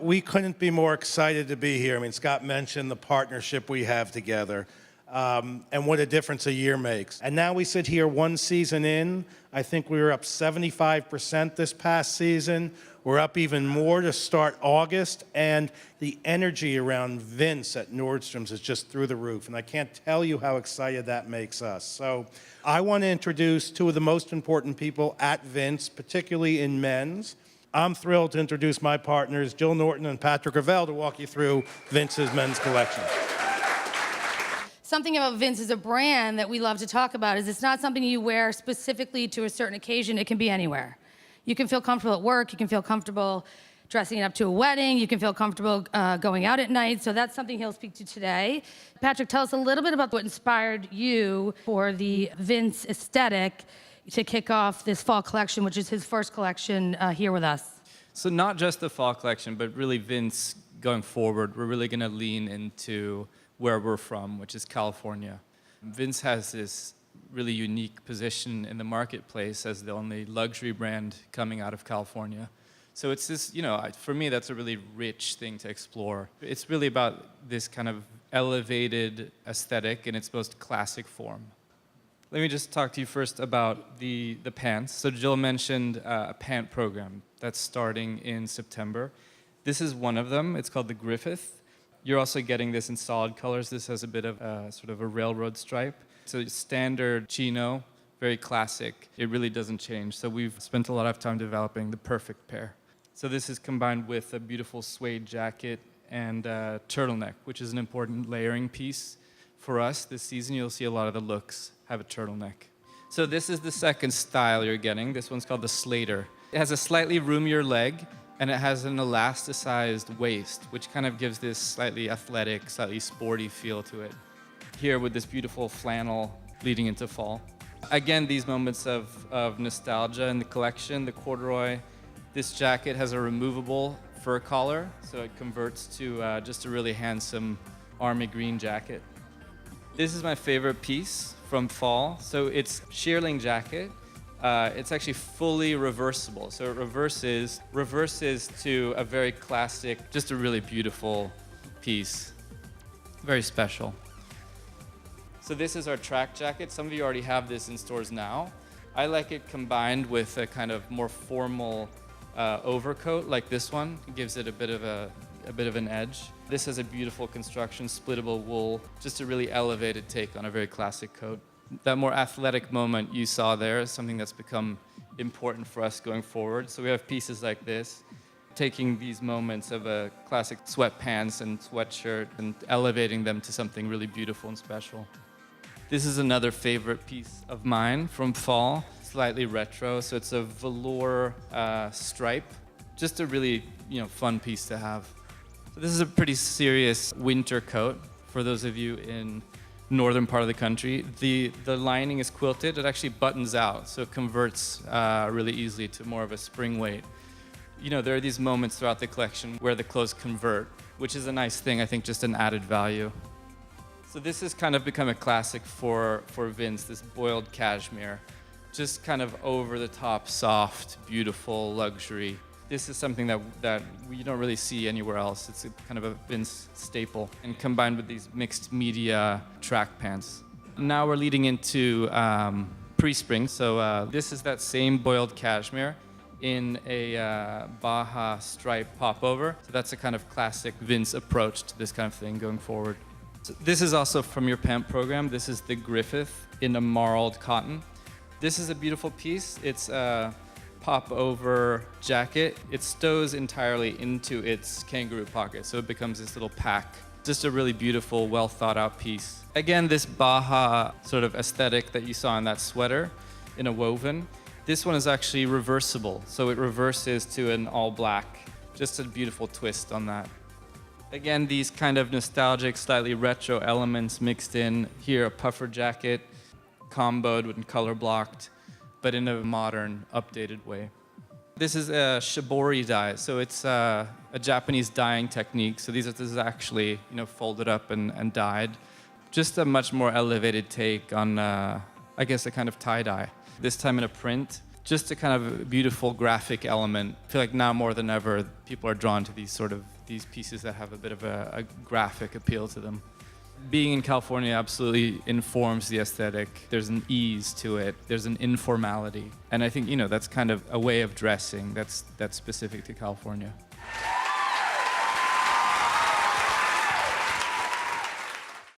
We couldn't be more excited to be here. I mean, Scott mentioned the partnership we have together, and what a difference a year makes. And now we sit here one season in. I think we were up 75% this past season. We're up even more to start August, and the energy around Vince at Nordstrom's is just through the roof, and I can't tell you how excited that makes us. So I want to introduce two of the most important people at Vince, particularly in men's. I'm thrilled to introduce my partners, Jill Norton and Patrik Ervell, to walk you through Vince's men's collection. Something about Vince as a brand that we love to talk about is it's not something you wear specifically to a certain occasion. It can be anywhere. You can feel comfortable at work. You can feel comfortable dressing up to a wedding. You can feel comfortable going out at night. So that's something he'll speak to today. Patrik, tell us a little bit about what inspired you for the Vince aesthetic to kick off this fall collection, which is his first collection here with us. So not just the fall collection, but really Vince going forward. We're really going to lean into where we're from, which is California. Vince has this really unique position in the marketplace as the only luxury brand coming out of California. So it's this, for me, that's a really rich thing to explore. It's really about this kind of elevated aesthetic in its most classic form. Let me just talk to you first about the pants. So Jill mentioned a pant program that's starting in September. This is one of them. It's called the Griffith. You're also getting this in solid colors. This has a bit of sort of a railroad stripe. It's a standard chino, very classic. It really doesn't change. So we've spent a lot of time developing the perfect pair. So this is combined with a beautiful suede jacket and turtleneck, which is an important layering piece for us this season. You'll see a lot of the looks have a turtleneck. So this is the second style you're getting. This one's called the Slater. It has a slightly roomier leg, and it has an elasticized waist, which kind of gives this slightly athletic, slightly sporty feel to it. Here with this beautiful flannel leading into fall. Again, these moments of nostalgia in the collection, the corduroy. This jacket has a removable fur collar, so it converts to just a really handsome army green jacket. This is my favorite piece from fall. So it's shearling jacket. It's actually fully reversible. So it reverses to a very classic, just a really beautiful piece. Very special. So this is our track jacket. Some of you already have this in stores now. I like it combined with a kind of more formal overcoat like this one. It gives it a bit of an edge. This has a beautiful construction, splittable wool, just a really elevated take on a very classic coat. That more athletic moment you saw there is something that's become important for us going forward. So we have pieces like this, taking these moments of a classic sweatpants and sweatshirt and elevating them to something really beautiful and special. This is another favorite piece of mine from fall, slightly retro. So it's a velour stripe, just a really fun piece to have. So this is a pretty serious winter coat for those of you in northern part of the country. The lining is quilted. It actually buttons out, so it converts really easily to more of a spring weight. There are these moments throughout the collection where the clothes convert, which is a nice thing, I think, just an added value. So this has kind of become a classic for Vince, this boiled cashmere. Just kind of over-the-top, soft, beautiful, luxury. This is something that you don't really see anywhere else. It's kind of a Vince staple. And combined with these mixed media track pants. Now we're leading into pre-spring. So this is that same boiled cashmere in a Baja stripe popover. So that's a kind of classic Vince approach to this kind of thing going forward. So this is also from your pant program. This is the Griffith in a marled cotton. This is a beautiful piece. It's a pop-over jacket. It stows entirely into its kangaroo pocket, so it becomes this little pack. Just a really beautiful, well-thought-out piece. Again, this Baja sort of aesthetic that you saw in that sweater in a woven. This one is actually reversible, so it reverses to an all-black. Just a beautiful twist on that. Again, these kind of nostalgic, slightly retro elements mixed in. Here, a puffer jacket, comboed and color blocked, but in a modern, updated way. This is a shibori dye, so it's a Japanese dyeing technique. So this is actually, folded up and dyed. Just a much more elevated take on, I guess, a kind of tie-dye. This time in a print. just a kind of beautiful graphic element. I feel like now more than ever, people are drawn to these pieces that have a bit of a graphic appeal to them. Being in California absolutely informs the aesthetic. There's an ease to it. There's an informality. And I think, that's kind of a way of dressing that's specific to California.